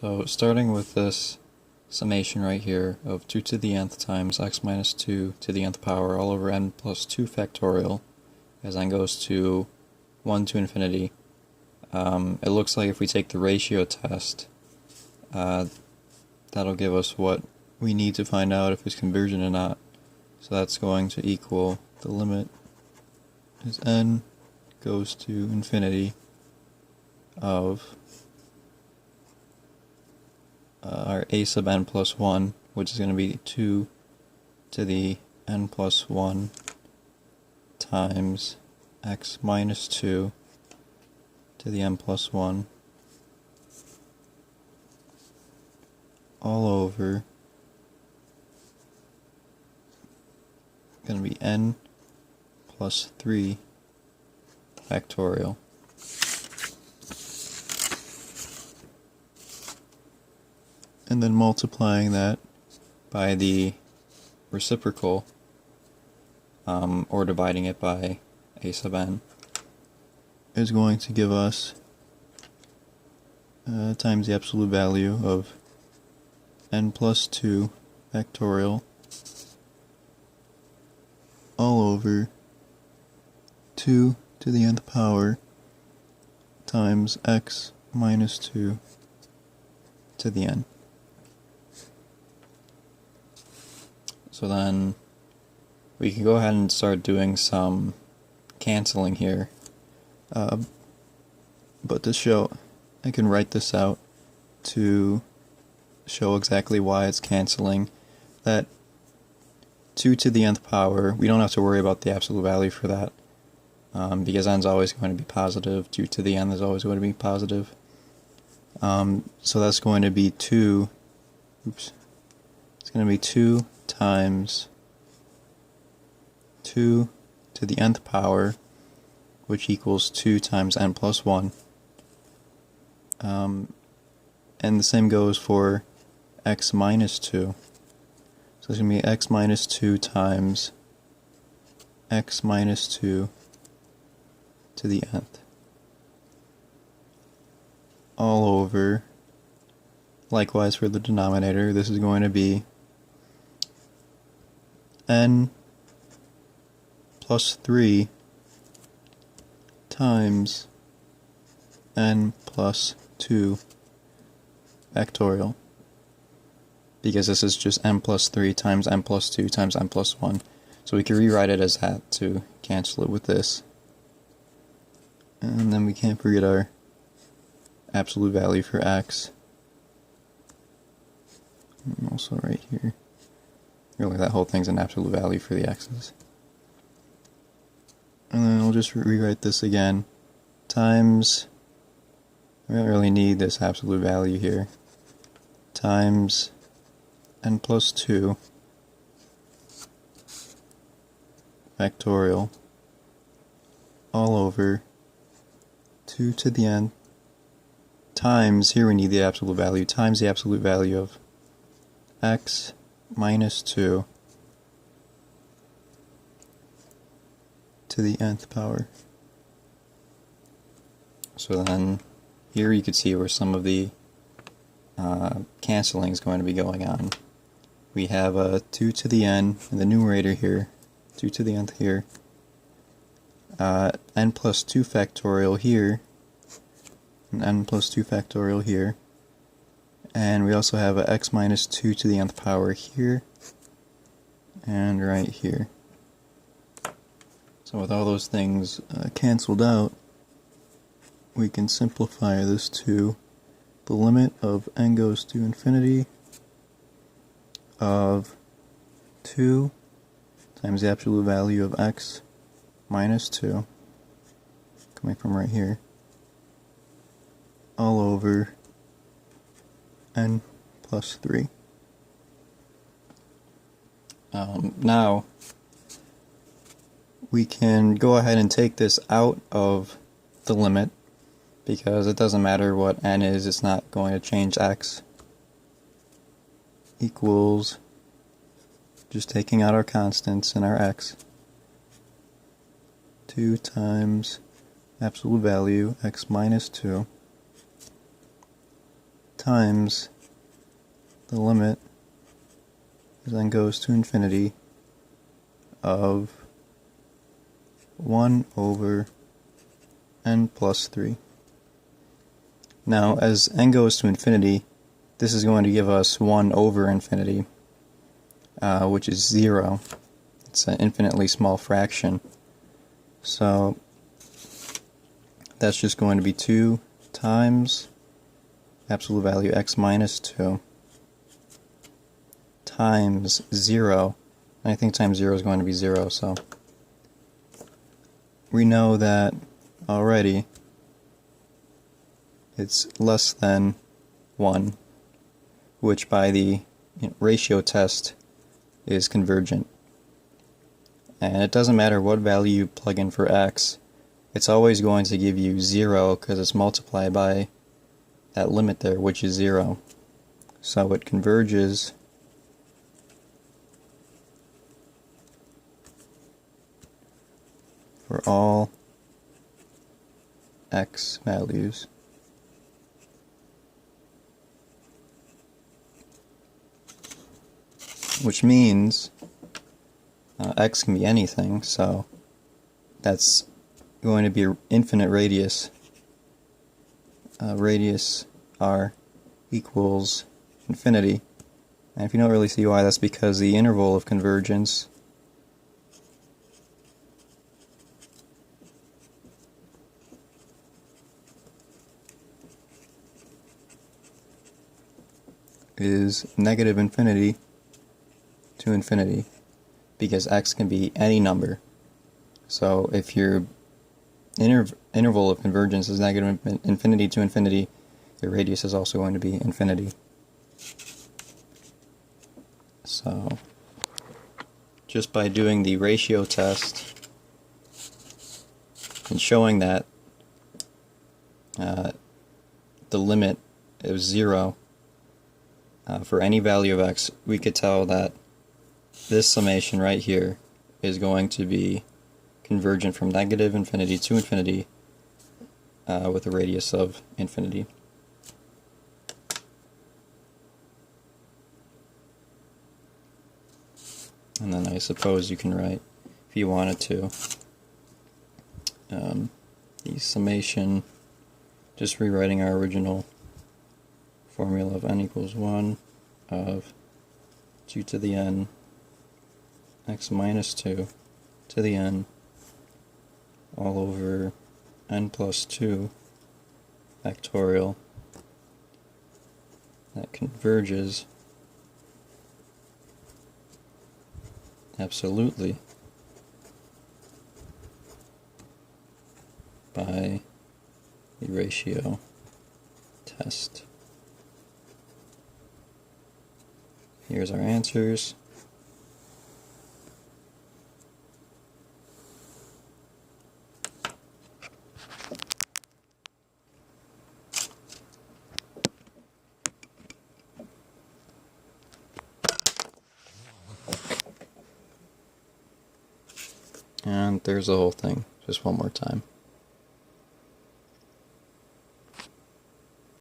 So starting with this summation right here of 2 to the nth times x minus 2 to the nth power all over n plus 2 factorial as n goes to 1 to infinity. It looks like if we take the ratio test, that'll give us what we need to find out if it's conversion or not. So that's going to equal the limit as n goes to infinity of our a sub n plus 1, which is going to be 2 to the n plus 1 times x minus 2 to the n plus 1 all over going to be n plus 3 factorial. And then multiplying that by the reciprocal, or dividing it by a sub n, is going to give us times the absolute value of n plus 2 factorial all over 2 to the nth power times x minus 2 to the n. So then we can go ahead and start doing some canceling here. But to show, I can write this out to show exactly why it's canceling. That 2 to the nth power, we don't have to worry about the absolute value for that, because n is always going to be positive. 2 to the n is always going to be positive. So that's going to be 2, it's going to be 2 times 2 to the nth power, which equals 2 times n plus 1. And the same goes for x minus 2. So it's going to be x minus 2 times x minus 2 to the nth all over, likewise for the denominator, this is going to be n plus 3 times n plus 2 factorial, because this is just n plus 3 times n plus 2 times n plus 1. So we can rewrite it as that to cancel it with this. And then we can't forget our absolute value for x. And also right here. Really, that whole thing's an absolute value for the x's. And then I'll just rewrite this again. Times, we don't really need this absolute value here, times n plus 2 factorial all over 2 to the n times, here we need the absolute value, times the absolute value of x minus 2 to the nth power. So then here you could see where some of the canceling is going to be going on. We have a 2 to the n in the numerator here, 2 to the nth here, n plus 2 factorial here, and n plus 2 factorial here, and we also have a x minus 2 to the nth power here, and right here. So with all those things cancelled out, we can simplify this to the limit of n goes to infinity of 2 times the absolute value of x minus 2, coming from right here, all over n plus 3. Now, we can go ahead and take this out of the limit, because it doesn't matter what n is, it's not going to change x, equals just taking out our constants and our x, 2 times absolute value x minus 2 times the limit then goes to infinity of 1 over n plus 3. Now, as n goes to infinity, this is going to give us 1 over infinity, which is 0. It's an infinitely small fraction. So that's just going to be 2 times absolute value x minus 2 times 0. And I think times 0 is going to be 0, so we know that already it's less than 1, which by the ratio test is convergent. And it doesn't matter what value you plug in for x, it's always going to give you 0 because it's multiplied by that limit there, which is 0. So it converges for all x values. Which means x can be anything, so that's going to be an infinite radius. Radius r equals infinity. And if you don't really see why, that's because the interval of convergence is negative infinity to infinity, because x can be any number. So if your interval of convergence is negative infinity to infinity, your radius is also going to be infinity. So just by doing the ratio test and showing that the limit is 0 for any value of x, we could tell that this summation right here is going to be convergent from negative infinity to infinity with a radius of infinity. And then I suppose you can write, if you wanted to, the summation, just rewriting our original formula of n equals 1 of 2 to the n x minus 2 to the n all over n plus 2 factorial that converges absolutely by the ratio test. Here's our answers. And there's the whole thing, just one more time.